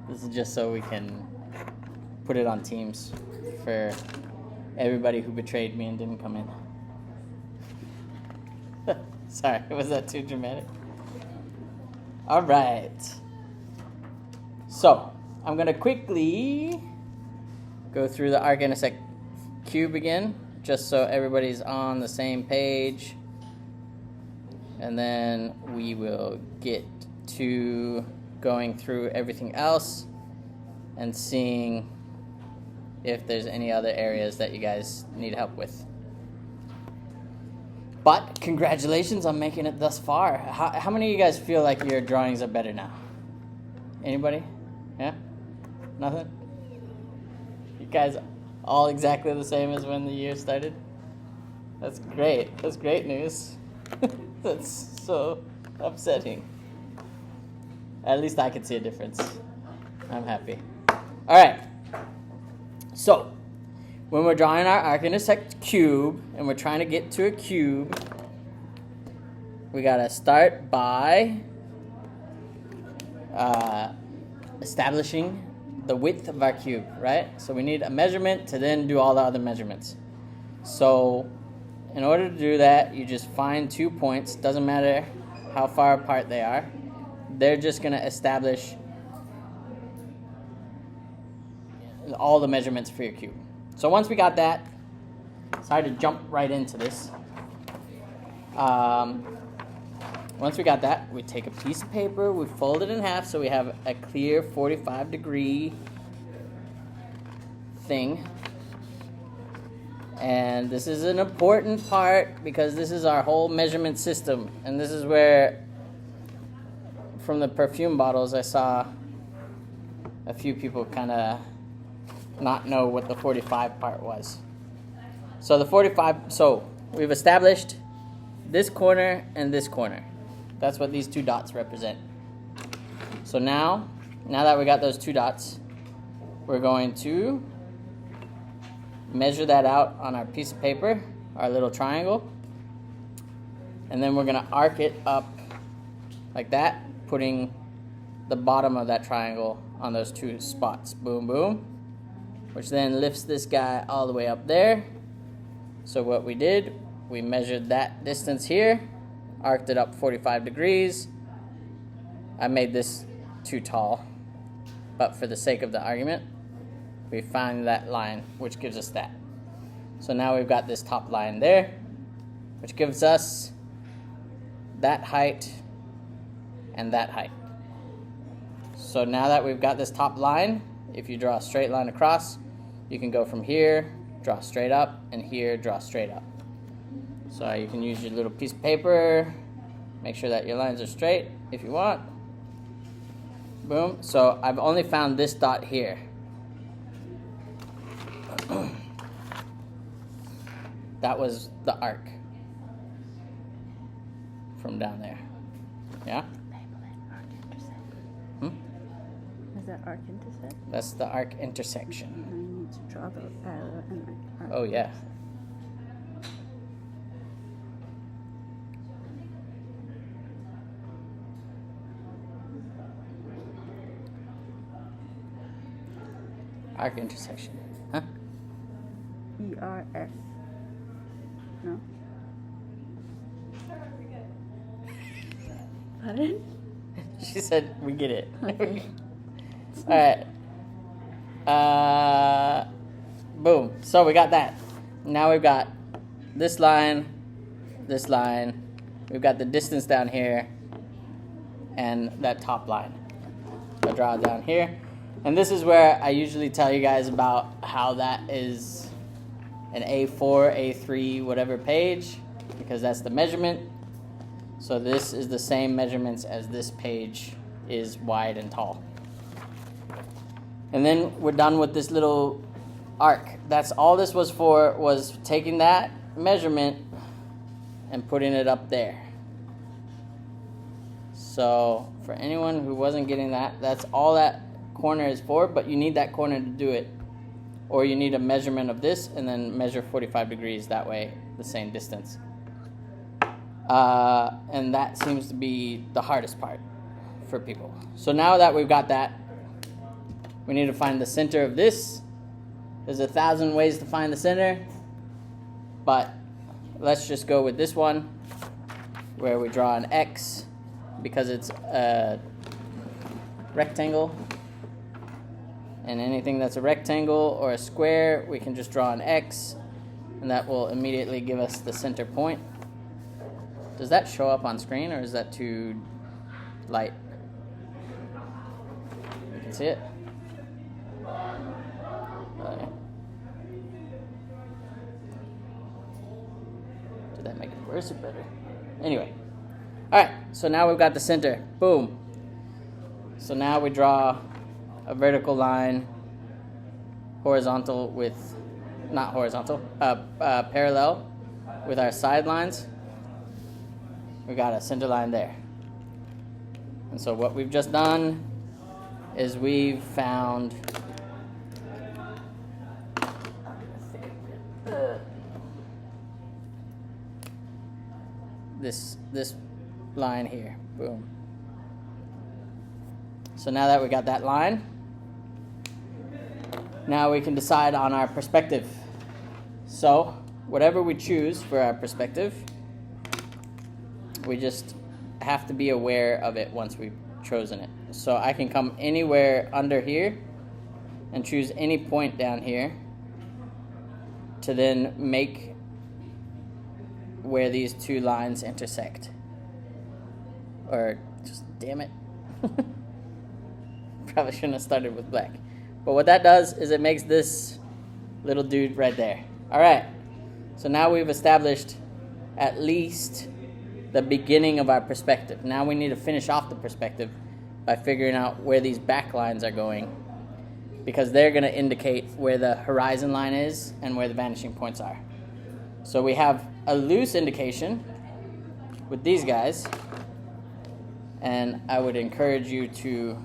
This is just so we can put it on Teams for everybody who betrayed me and didn't come in. Sorry, was that too dramatic? All right. So, I'm going to quickly go through the Arc Intersect Cube again, just so everybody's on the same page. And then we will get to going through everything else and seeing if there's any other areas that you guys need help with. But congratulations on making it thus far. How many of you guys feel like your drawings are better now? Anybody? Yeah? Nothing? You guys all exactly the same as when the year started? That's great. That's great news. That's so upsetting. At least I can see a difference. I'm happy. All right. So, when we're drawing our Arc Intersect Cube and we're trying to get to a cube, we gotta start by establishing the width of our cube, right? So we need a measurement to then do all the other measurements. So in order to do that, you just find 2 points. Doesn't matter how far apart they are. They're just gonna establish all the measurements for your cube. So once we got that, sorry to jump right into this. Once we got that, we take a piece of paper, we fold it in half so we have a clear 45-degree thing. And this is an important part because this is our whole measurement system. And this is where, from the perfume bottles, I saw a few people kind of not know what the 45 part was. So the 45, so we've established this corner and this corner. That's what these 2 dots represent. So now that we got those 2 dots, we're going to measure that out on our piece of paper, our little triangle, and then we're going to arc it up like that, putting the bottom of that triangle on those 2 spots. Boom, boom. Which then lifts this guy all the way up there. So what we did, we measured that distance here, arced it up 45 degrees. I made this too tall, but for the sake of the argument, we find that line, which gives us that. So now we've got this top line there, which gives us that height and that height. So now that we've got this top line, if you draw a straight line across, you can go from here, draw straight up, and here, draw straight up. So you can use your little piece of paper, make sure that your lines are straight if you want. Boom. So I've only found this dot here. That was the arc from down there. Yeah? Is that arc intersect? That's the arc intersection. I need to draw the arrow and the arc. Oh, yeah. Arc intersection. Huh? ERS. No? Pardon? She said, we get it. Okay. Alright. Boom. So we got that. Now we've got this line. We've got the distance down here. And that top line. So I draw it down here. And this is where I usually tell you guys about how that is an A4, A3, whatever page. Because that's the measurement. So this is the same measurements as this page is wide and tall. And then we're done with this little arc. That's all this was for, was taking that measurement and putting it up there. So for anyone who wasn't getting that, that's all that corner is for, but you need that corner to do it. Or you need a measurement of this and then measure 45 degrees, that way the same distance. And that seems to be the hardest part for people. So now that we've got that, we need to find the center of this. There's 1,000 ways to find the center, but let's just go with this one where we draw an X because it's a rectangle. And anything that's a rectangle or a square, we can just draw an X, and that will immediately give us the center point. Does that show up on screen, or is that too light? You can see it? Did that make it worse or better? Anyway. Alright, so now we've got the center. Boom. So now we draw a vertical line horizontal with, not horizontal, parallel with our side lines. We got a center line there. And so what we've just done is we've found this line here. Boom. So now that we got that line, now we can decide on our perspective. So whatever we choose for our perspective, we just have to be aware of it once we've chosen it. So I can come anywhere under here and choose any point down here to then make where these two lines intersect. Or just, damn it. Probably shouldn't have started with black. But what that does is it makes this little dude right there. All right. So now we've established at least the beginning of our perspective. Now we need to finish off the perspective by figuring out where these back lines are going, because they're going to indicate where the horizon line is and where the vanishing points are. So we have a loose indication with these guys, and I would encourage you to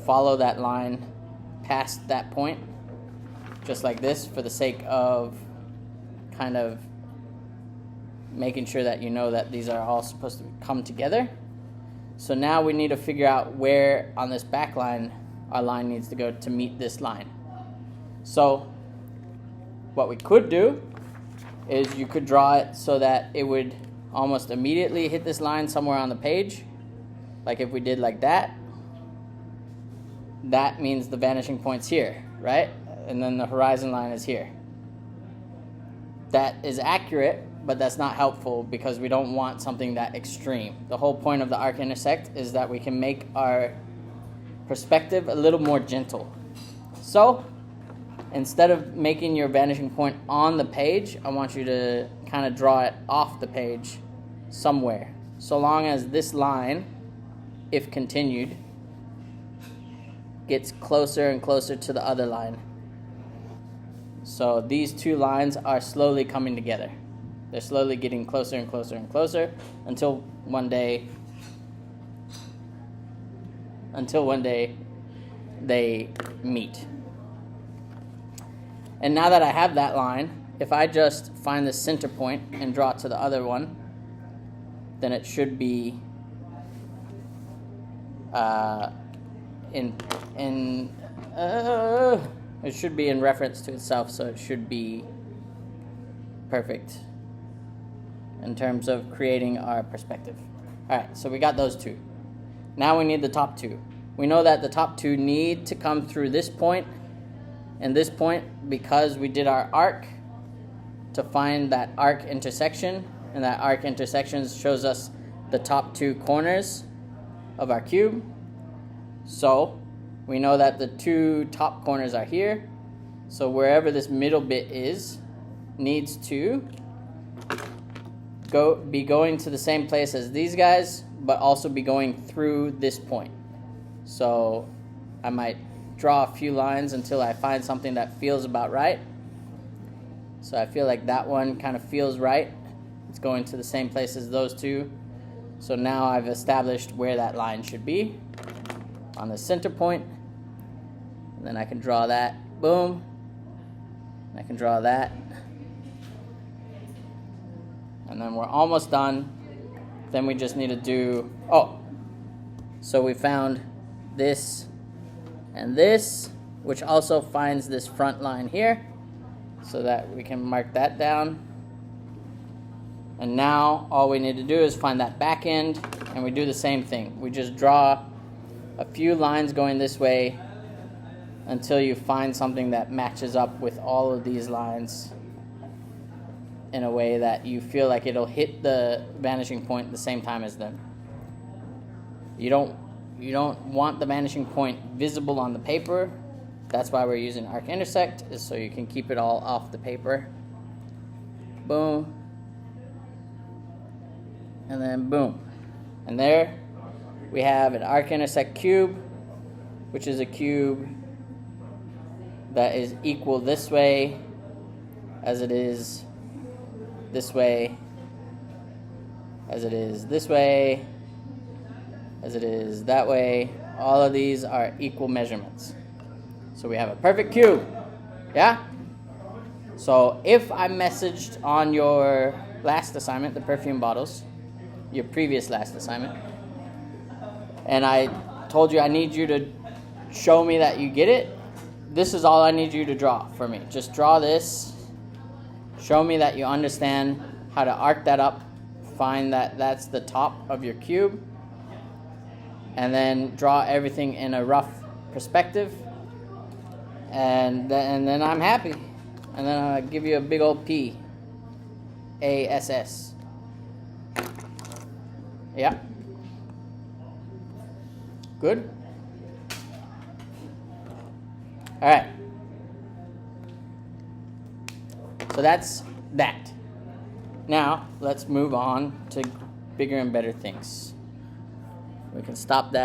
follow that line past that point, just like this, for the sake of kind of making sure that you know that these are all supposed to come together. So now we need to figure out where on this back line our line needs to go to meet this line. So what we could do is you could draw it so that it would almost immediately hit this line somewhere on the page. Like if we did like that, that means the vanishing point's here, right? And then the horizon line is here. That is accurate, but that's not helpful because we don't want something that extreme. The whole point of the arc intersect is that we can make our perspective a little more gentle. So instead of making your vanishing point on the page, I want you to kind of draw it off the page somewhere. So long as this line, if continued, gets closer and closer to the other line. So these two lines are slowly coming together. They're slowly getting closer and closer and closer until one day they meet. And now that I have that line, if I just find the center point and draw it to the other one, then it should be it should be in reference to itself, so it should be perfect in terms of creating our perspective. All right, so we got those two. Now we need the top two. We know that the top two need to come through this point and this point because we did our arc to find that arc intersection, and that arc intersection shows us the top two corners of our cube. So we know that the two top corners are here. So wherever this middle bit is needs to be going to the same place as these guys, but also be going through this point. So I might draw a few lines until I find something that feels about right. So I feel like that one kind of feels right. It's going to the same place as those two. So now I've established where that line should be on the center point. And then I can draw that. Boom. I can draw that. And then we're almost done. Then we just need to do, so we found this and this, which also finds this front line here, so that we can mark that down. And now all we need to do is find that back end, and we do the same thing. We just draw a few lines going this way until you find something that matches up with all of these lines in a way that you feel like it'll hit the vanishing point at the same time as them. You don't want the vanishing point visible on the paper. That's why we're using Arc Intersect, is so you can keep it all off the paper. Boom. And then boom. And there we have an Arc Intersect Cube, which is a cube that is equal this way as it is this way, as it is this way, as it is that way. All of these are equal measurements. So we have a perfect cube. Yeah? So if I messaged on your last assignment, the perfume bottles, your previous last assignment, and I told you I need you to show me that you get it, this is all I need you to draw for me. Just draw this. Show me that you understand how to arc that up. Find that that's the top of your cube. And then draw everything in a rough perspective. And then I'm happy. And then I'll give you a big old P. A-S-S. Yeah. Good? All right. So that's that. Now, let's move on to bigger and better things. We can stop that.